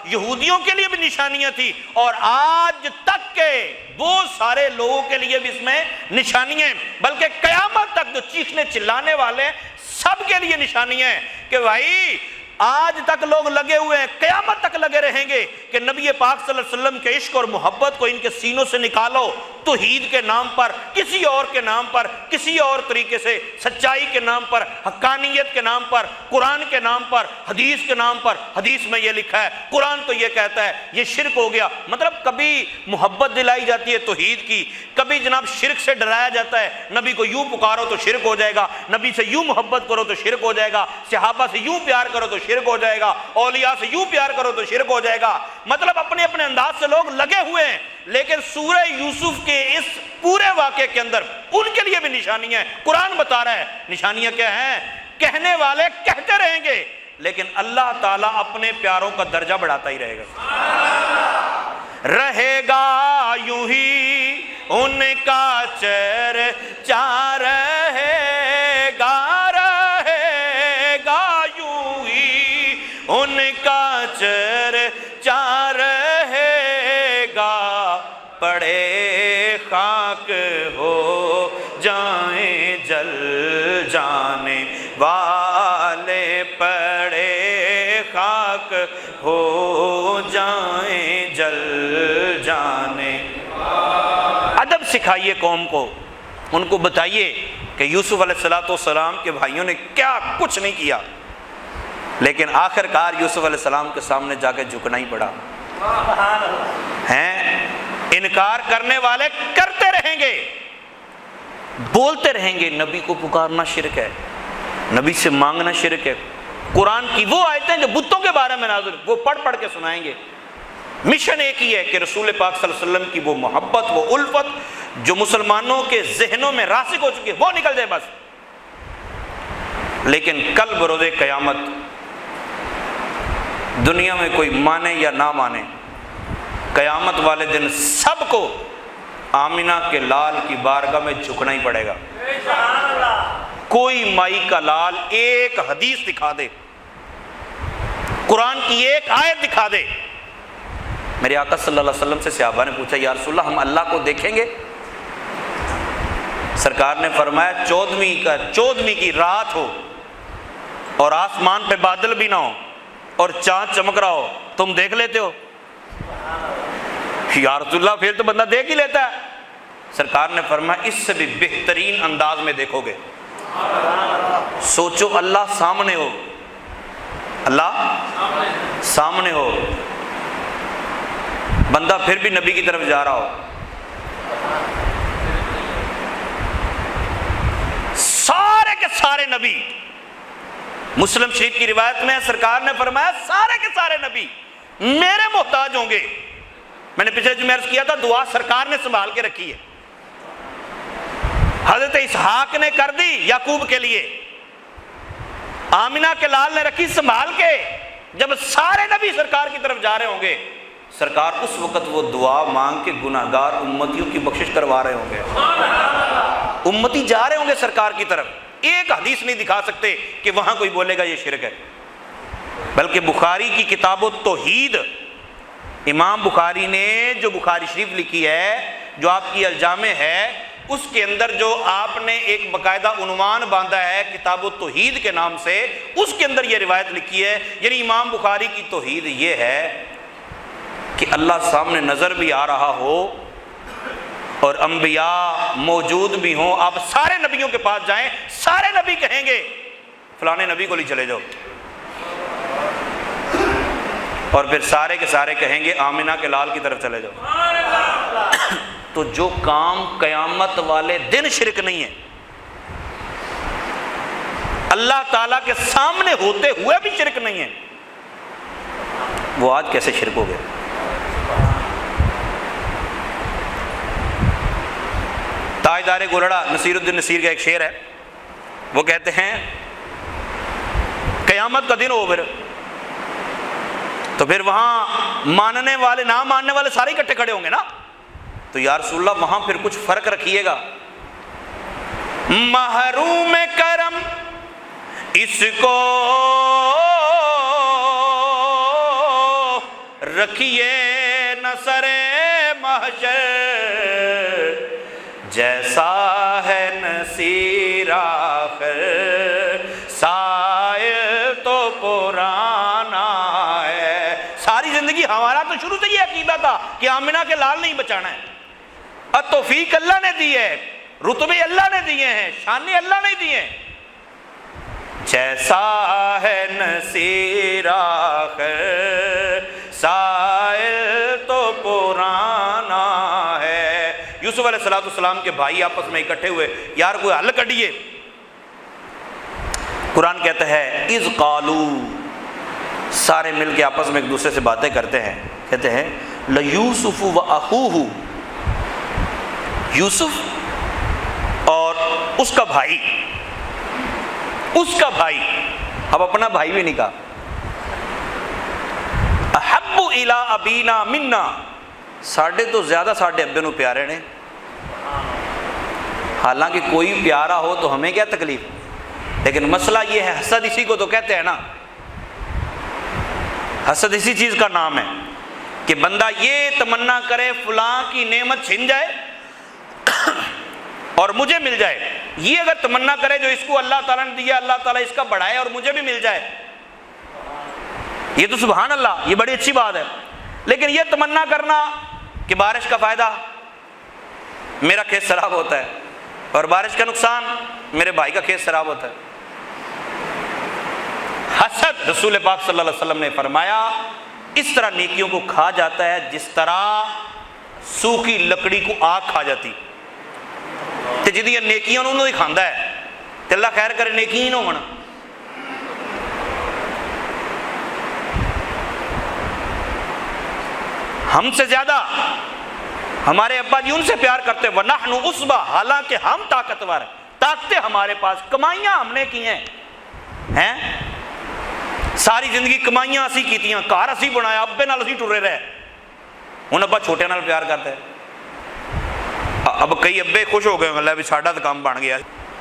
یہودیوں کے لیے بھی نشانیاں تھی اور آج تک کے بہت سارے لوگوں کے لیے بھی اس میں نشانیاں ہیں، بلکہ قیامت تک جو چیخنے چلانے والے سب کے لیے نشانیاں ہیں کہ بھائی آج تک لوگ لگے ہوئے ہیں، قیامت تک لگے رہیں گے کہ نبی پاک صلی اللہ علیہ وسلم کے عشق اور محبت کو ان کے سینوں سے نکالو، توحید کے نام پر، کسی اور کے نام پر، کسی اور طریقے سے، سچائی کے نام پر، حقانیت کے نام پر، قرآن کے نام پر، حدیث کے نام پر۔ حدیث میں یہ لکھا ہے، قرآن تو یہ کہتا ہے، یہ شرک ہو گیا۔ مطلب کبھی محبت دلائی جاتی ہے توحید کی، کبھی جناب شرک سے ڈرایا جاتا ہے، نبی کو یوں پکارو تو شرک ہو جائے گا، نبی سے یوں محبت کرو تو شرک ہو جائے گا، صحابہ سے یوں پیار کرو تو شرک ہو جائے گا، اولیاء سے یوں پیار کرو تو شرک ہو جائے گا۔ مطلب اپنے اپنے انداز سے لوگ لگے ہوئے ہیں، لیکن سورہ یوسف کے اس پورے واقعے کے اندر ان کے لیے بھی نشانیاں ہیں۔ قرآن بتا رہا ہے نشانیاں کیا ہیں، کہنے والے کہتے رہیں گے لیکن اللہ تعالیٰ اپنے پیاروں کا درجہ بڑھاتا ہی رہے گا، رہے گا یوں ہی ان کا چرچا رہے گا، ان کا چرچا رہے گا، پڑے خاک ہو جائیں جل جانے والے، پڑے خاک ہو جائیں جل جانے۔ ادب سکھائیے قوم کو، ان کو بتائیے کہ یوسف علیہ السلام کے بھائیوں نے کیا کچھ نہیں کیا، لیکن آخر کار یوسف علیہ السلام کے سامنے جا کے جھکنا ہی پڑا۔ ہیں انکار کرنے والے کرتے رہیں گے، بولتے رہیں گے نبی کو پکارنا شرک ہے، نبی سے مانگنا شرک ہے۔ قرآن کی وہ آیتیں جو بتوں کے بارے میں نازل وہ پڑھ پڑھ کے سنائیں گے۔ مشن ایک ہی ہے کہ رسول پاک صلی اللہ علیہ وسلم کی وہ محبت، وہ الفت جو مسلمانوں کے ذہنوں میں راسخ ہو چکی ہے وہ نکل جائے بس۔ لیکن کل بروز قیامت دنیا میں کوئی مانے یا نہ مانے، قیامت والے دن سب کو آمینہ کے لال کی بارگاہ میں جھکنا ہی پڑے گا۔ کوئی مائی کا لال ایک حدیث دکھا دے، قرآن کی ایک آیت دکھا دے۔ میرے آقا صلی اللہ علیہ وسلم سے صحابہ نے پوچھا یا رسول اللہ ہم اللہ کو دیکھیں گے؟ سرکار نے فرمایا 14ویں کی رات ہو اور آسمان پہ بادل بھی نہ ہو، اور چاند چمک رہا ہو تم دیکھ لیتے ہو؟ یا رسول اللہ پھر تو بندہ دیکھ ہی لیتا ہے۔ سرکار نے فرمایا اس سے بھی بہترین انداز میں دیکھو گے۔ سوچو اللہ سامنے ہو، اللہ سامنے ہو، بندہ پھر بھی نبی کی طرف جا رہا ہو، سارے کے سارے نبی، مسلم شریف کی روایت میں سرکار نے فرمایا سارے کے سارے نبی میرے محتاج ہوں گے۔ میں نے پچھلے جمعے عرض کیا تھا دعا سرکار نے سنبھال کے رکھی ہے، حضرت اسحاق نے کر دی یعقوب کے لیے، آمنہ کے لال نے رکھی سنبھال کے۔ جب سارے نبی سرکار کی طرف جا رہے ہوں گے، سرکار اس وقت وہ دعا مانگ کے گناہگار امتیوں کی بخشش کروا رہے ہوں گے۔ امتی جا رہے ہوں گے سرکار کی طرف، ایک حدیث نہیں دکھا سکتے کہ وہاں کوئی بولے گا یہ شرک ہے، بلکہ بخاری کی کتاب التوحید، امام بخاری نے جو بخاری شریف لکھی ہے، جو آپ کی الجامع ہے، اس کے اندر جو آپ نے ایک باقاعدہ عنوان باندھا ہے کتاب التوحید کے نام سے، اس کے اندر یہ روایت لکھی ہے۔ یعنی امام بخاری کی توحید یہ ہے کہ اللہ سامنے نظر بھی آ رہا ہو اور انبیاء موجود بھی ہوں، آپ سارے نبیوں کے پاس جائیں، سارے نبی کہیں گے فلانے نبی کو لے چلے جاؤ، اور پھر سارے کے سارے کہیں گے آمنہ کے لال کی طرف چلے جاؤ۔ تو جو کام قیامت والے دن شرک نہیں ہے، اللہ تعالیٰ کے سامنے ہوتے ہوئے بھی شرک نہیں ہے، وہ آج کیسے شرک ہو گئے؟ تاجدار گولڑا نصیر الدین نصیر کا ایک شعر ہے، وہ کہتے ہیں قیامت کا دن ہو پھر تو پھر وہاں ماننے والے نہ ماننے والے سارے اکٹھے کھڑے ہوں گے نا، تو یا رسول اللہ وہاں پھر کچھ فرق رکھیے گا۔ محروم کرم اس کو رکھیے نہ سرے محشر، جیسا ہے نصیر آخر سائل تو پرانا ہے۔ ساری زندگی ہمارا تو شروع سے یہ عقیدہ تھا کہ آمنہ کے لال نہیں بچانا ہے، توفیق اللہ نے دی ہے، رتبے اللہ نے دیے ہیں، شان اللہ نے دیے ہیں۔ جیسا ہے نصیر آخر سائل تو پرانا ہے۔ یوسف علیہ السلام کے بھائی آپس میں اکٹھے ہوئے، یار کوئی حل کڈیے۔ قرآن کہتا ہے اذ قالو، سارے مل کے آپس میں ایک دوسرے سے باتیں کرتے ہیں، کہتے ہیں لیوسف واخوہ، یوسف اور اس کا بھائی، اس کا بھائی، اب اپنا بھائی بھی نہیں کہا، احب الی ابینا منا، ساڈے تو زیادہ ساڈے ابے نو پیارے نے۔ حالانکہ کوئی پیارا ہو تو ہمیں کیا تکلیف، لیکن مسئلہ یہ ہے حسد اسی کو تو کہتے ہیں نا، حسد اسی چیز کا نام ہے کہ بندہ یہ تمنا کرے فلاں کی نعمت چھن جائے اور مجھے مل جائے، یہ اگر تمنا کرے جو اس کو اللہ تعالیٰ نے دیا اللہ تعالیٰ اس کا بڑھائے اور مجھے بھی مل جائے، یہ تو سبحان اللہ، یہ بڑی اچھی بات ہے۔ لیکن یہ تمنا کرنا کہ بارش کا فائدہ میرا کھیت خراب ہوتا ہے اور بارش کا نقصان میرے بھائی کا کھیت خراب ہوتا ہے، حسد، رسول پاک صلی اللہ علیہ وسلم نے فرمایا اس طرح نیکیوں کو کھا جاتا ہے جس طرح سوکھی لکڑی کو آگ کھا جاتی، تے جدیاں نیکیاں انہوں نے کھاندا ہے تے اللہ خیر کرے نیکی ہی نہ ہونا۔ ہم سے زیادہ ہمارے ابا جی ان سے پیار کرتے، وَنَحْنُ عُصْبَةٌ، حالانکہ ہم طاقتور ہیں، طاقتیں ہمارے پاس، کمائیاں ہم نے کی ہیں، ساری زندگی کمائیاں اسی کیتیاں، کار اسی بنایا، ابے نال اسی ٹرے رہے، ہن ابا چھوٹے نال پیار کرتا ہے۔ اب کئی ابے خوش ہو گئے اللہ بھی ساڈا تو کام بن گیا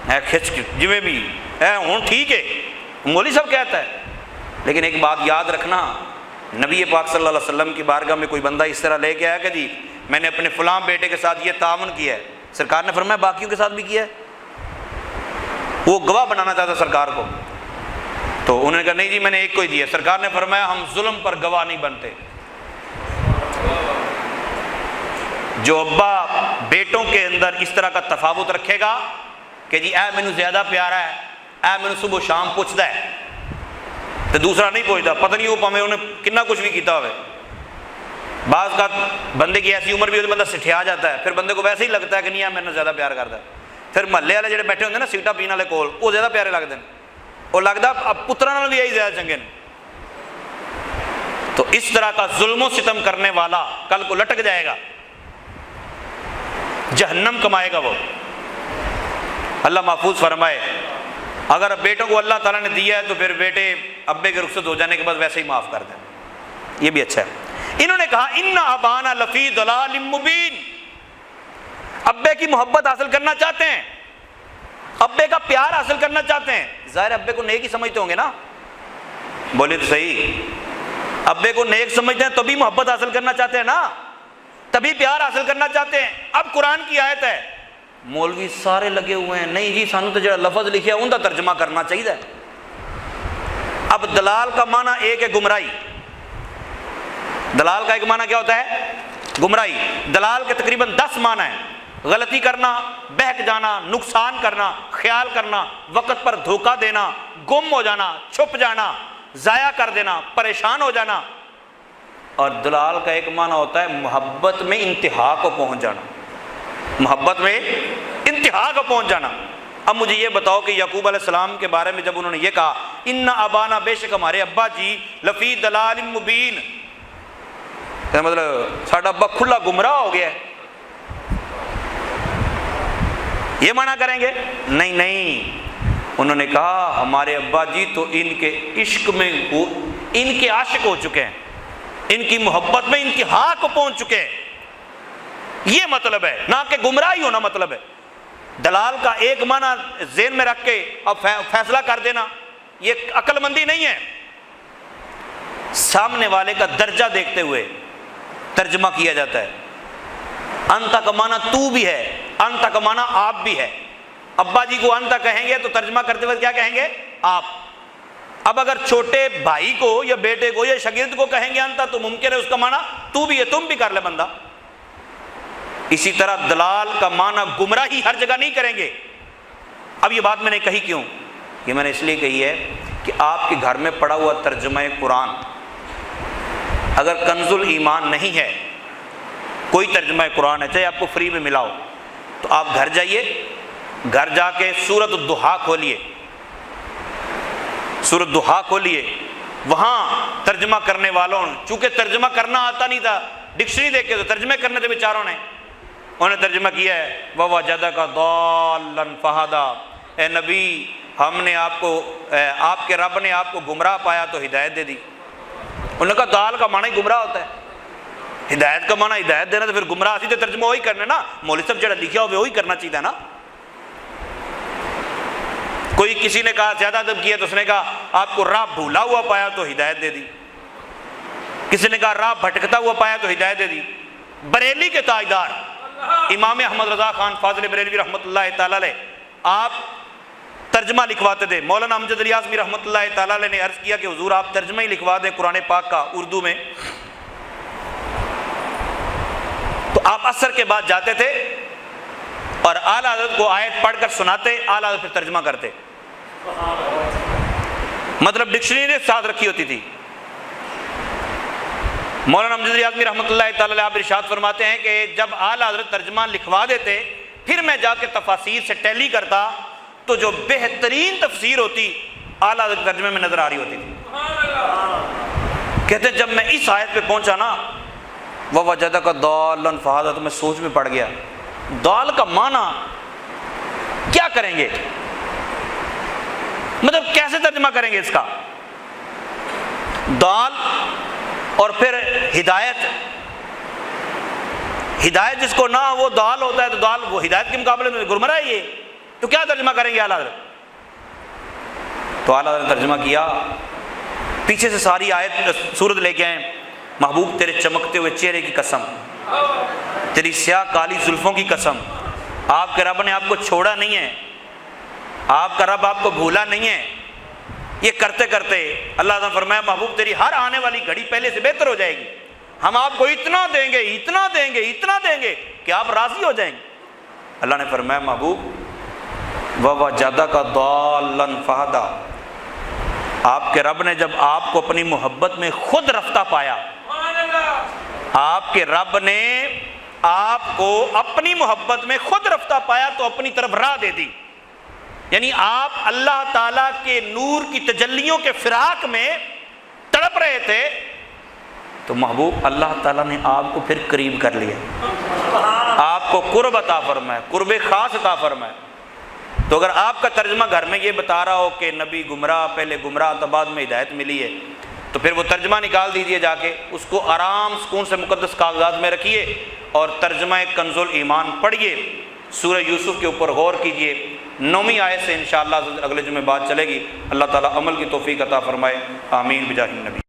ہے، کھچ جویں بھی ہے ہن ٹھیک ہے، مولوی صاحب کہتا ہے۔ لیکن ایک بات یاد رکھنا، نبی پاک صلی اللہ علیہ وسلم کی بارگاہ میں کوئی بندہ اس طرح لے کے آیا کہ جی میں نے اپنے فلاں بیٹے کے ساتھ یہ تعاون کیا ہے، سرکار نے فرمایا باقیوں کے ساتھ بھی کیا ہے، وہ گواہ بنانا چاہتا سرکار کو، تو انہوں نے کہا نہیں جی میں نے ایک کو ہی دیا. سرکار نے فرمایا ہم ظلم پر گواہ نہیں بنتے. جو ابا بیٹوں کے اندر اس طرح کا تفاوت رکھے گا کہ جی اے مینوں زیادہ پیارا ہے, اے مینوں صبح شام پوچھتا ہے تو دوسرا نہیں پوچھتا, پتہ نہیں وہ پاویں انہیں کتنا کچھ بھی کیتا ہوئے. بعض کا بندے کی ایسی عمر بھی ہوتی ہے بندہ سٹھیا جاتا ہے, پھر بندے کو ویسے ہی لگتا ہے کہ نہیں ہے میرے زیادہ پیار کرتا ہے. پھر محلے والے جڑے بیٹھے ہوتے ہیں نا سیٹاں پین والے کول, وہ زیادہ پیارے لگتے ہیں, وہ لگتا اب پتراں نال بھی یہی زیادہ چنگے نے. تو اس طرح کا ظلم و ستم کرنے والا کل کو لٹک جائے گا, جہنم کمائے گا وہ. اللہ محفوظ فرمائے. اگر بیٹوں کو اللہ تعالیٰ نے دیا ہے تو پھر بیٹے ابے کے رخصت ہو جانے کے بعد ویسے ہی معاف کر دیں, یہ بھی اچھا ہے. انہوں نے کہا ان ابانا لفی ضلال مبین, ابے کی محبت حاصل کرنا چاہتے ہیں, ابے کا پیار حاصل کرنا چاہتے ہیں. ظاہر ابے کو نیک ہی سمجھتے ہوں گے نا, بولے تو صحیح. ابے کو نیک سمجھتے ہیں تبھی محبت حاصل کرنا چاہتے ہیں نا, تبھی پیار حاصل کرنا چاہتے ہیں. اب قرآن کی آیت ہے, مولوی سارے لگے ہوئے ہیں نہیں جی سانو تو جڑا لفظ لکھیا ان کا ترجمہ کرنا چاہیے. اب دلال کا معنی ایک ہے گمراہی. دلال کا ایک معنی کیا ہوتا ہے؟ گمراہی. دلال کے تقریباً 10 معنی ہیں. غلطی کرنا, بہک جانا, نقصان کرنا, خیال کرنا, وقت پر دھوکہ دینا, گم ہو جانا, چھپ جانا, ضائع کر دینا, پریشان ہو جانا. اور دلال کا ایک معنی ہوتا ہے محبت میں انتہا کو پہنچ جانا, محبت میں انتہا کو پہنچ جانا. اب مجھے یہ بتاؤ کہ یعقوب علیہ السلام کے بارے میں جب انہوں نے یہ کہا ان ابانا, بے شک ہمارے ابا جی, لفی دلال مبین, مطلب ساڈا ابا کھلا گمراہ ہو گیا ہے, یہ منع کریں گے؟ نہیں نہیں. انہوں نے کہا ہمارے ابا جی تو ان کے عشق میں ان کے عاشق ہو چکے ہیں, ان کی محبت میں انتہا کو پہنچ چکے ہیں, یہ مطلب ہے, نہ کہ گمراہی ہونا مطلب ہے. دلال کا ایک معنی ذہن میں رکھ کے اب فیصلہ کر دینا یہ عقل مندی نہیں ہے. سامنے والے کا درجہ دیکھتے ہوئے ترجمہ کیا جاتا ہے. انتا کا معنی تو بھی ہے, انتا کا معنی آپ بھی ہے. ابا جی کو انتا کہیں گے تو ترجمہ کرتے وقت کیا کہیں گے؟ آپ. اب اگر چھوٹے بھائی کو یا بیٹے کو یا شاگرد کو کہیں گے انتا تو ممکن ہے اس کا معنی تو بھی ہے, تم بھی کر لے بندہ. اسی طرح دلال کا معنی گمراہی ہر جگہ نہیں کریں گے. اب یہ بات میں نے کہی کیوں؟ یہ میں نے اس لیے کہی ہے کہ آپ کے گھر میں پڑا ہوا ترجمہ قرآن اگر کنز الایمان نہیں ہے, کوئی ترجمہ قرآن ہے چاہے آپ کو فری میں ملا ہو, تو آپ گھر جائیے, گھر جا کے سورۃ الضحیٰ کھولیے, سورۃ الضحیٰ کھولیے. وہاں ترجمہ کرنے والوں, چونکہ ترجمہ کرنا آتا نہیں تھا, ڈکشنری دیکھ کے تو ترجمے کرنے تھے بیچاروں نے, انہوں نے ترجمہ کیا ہے وَوَجَدَكَ ضَالًّا فَهَدَىٰ, اے نبی ہم نے آپ کو, آپ کے رب نے آپ کو گمراہ پایا تو ہدایت دے دی. انہوں نے کہا دال کا معنی گمراہ ہوتا ہے, ہدایت کا معنی ہدایت دینا, تو پھر گمراہ سیدھے ترجمہ وہی کرنا نا, مولوی صاحب جڑا لکھا ہو وہی کرنا چاہیے نا. کوئی کسی نے کہا زیادہ ادب کیا تو اس نے کہا آپ کو راہ بھولا ہوا پایا تو ہدایت دے دی, کسی نے کہا راہ بھٹکتا ہوا پایا تو ہدایت دے دی. بریلی کے تاجدار امام احمد رضا خان فاضل بریلوی رحمۃ اللہ تعالی علیہ آپ ترجمہ لکھواتے تھے. مولانا امجد علی اعظمی رحمۃ اللہ تعالی علیہ نے عرض کیا کہ حضور آپ ترجمہ ہی لکھوا دیں قرآن پاک کا اردو میں. تو آپ عصر کے بعد جاتے تھے اور اعلیٰ حضرت کو آیت پڑھ کر سناتے, اعلیٰ حضرت پھر ترجمہ کرتے, مطلب ڈکشنری نے ساتھ رکھی ہوتی تھی. مولانا امجد علی اعظمی رحمۃ اللہ تعالی علیہ آپ ارشاد فرماتے ہیں کہ جب اعلیٰ حضرت ترجمہ لکھوا دیتے پھر میں جا کے تفاسیر سے ٹیلی کرتا تو جو بہترین تفسیر ہوتی اعلیٰ حضرت ترجمے میں نظر آ رہی ہوتی تھی. کہتے ہیں جب میں اس آیت پہ پہنچا نا وَوَجَدَكَ ضَالًّا فَهَدَىٰ, تو میں سوچ میں پڑ گیا دال کا معنی کیا کریں گے, مطلب کیسے ترجمہ کریں گے اس کا؟ دال اور پھر ہدایت, ہدایت جس کو نہ وہ دال ہوتا ہے تو دال وہ ہدایت کے مقابلے میں گمراہ ہے, یہ تو کیا ترجمہ کریں گے اعلیٰ حضرت؟ تو اعلیٰ حضرت ترجمہ کیا, پیچھے سے ساری آیت سورت لے کے آئے. محبوب تیرے چمکتے ہوئے چہرے کی قسم, تیری سیاہ کالی زلفوں کی قسم, آپ کے رب نے آپ کو چھوڑا نہیں ہے, آپ کا رب آپ کو بھولا نہیں ہے, یہ کرتے کرتے اللہ تعالیٰ نے فرمایا محبوب تیری ہر آنے والی گھڑی پہلے سے بہتر ہو جائے گی، ہم آپ کو اتنا دیں گے اتنا دیں گے اتنا دیں گے کہ آپ راضی ہو جائیں گے۔ اللہ نے فرمایا محبوب وَوَجَدَكَ ضَالًّا فَهَدَىٰ، آپ کے رب نے جب آپ کو اپنی محبت میں خود رفتہ پایا، آپ کے رب نے آپ کو اپنی محبت میں خود رفتہ پایا تو اپنی طرف راہ دے دی، یعنی آپ اللہ تعالیٰ کے نور کی تجلیوں کے فراق میں تڑپ رہے تھے تو محبوب اللہ تعالیٰ نے آپ کو پھر قریب کر لیا، آپ کو قرب عطا فرمائے، قرب خاص عطا فرمائے۔ تو اگر آپ کا ترجمہ گھر میں یہ بتا رہا ہو کہ نبی گمراہ، پہلے گمراہ تو بعد میں ہدایت ملی ہے، تو پھر وہ ترجمہ نکال دیجئے جا کے، اس کو آرام سکون سے مقدس کاغذات میں رکھیے اور ترجمہ کنز الایمان پڑھیے، سورہ یوسف کے اوپر غور کیجئے، 9ویں آیت سے انشاءاللہ اگلے جمعے بات چلے گی۔ اللہ تعالیٰ عمل کی توفیق عطا فرمائے، آمین بجاہ النبی۔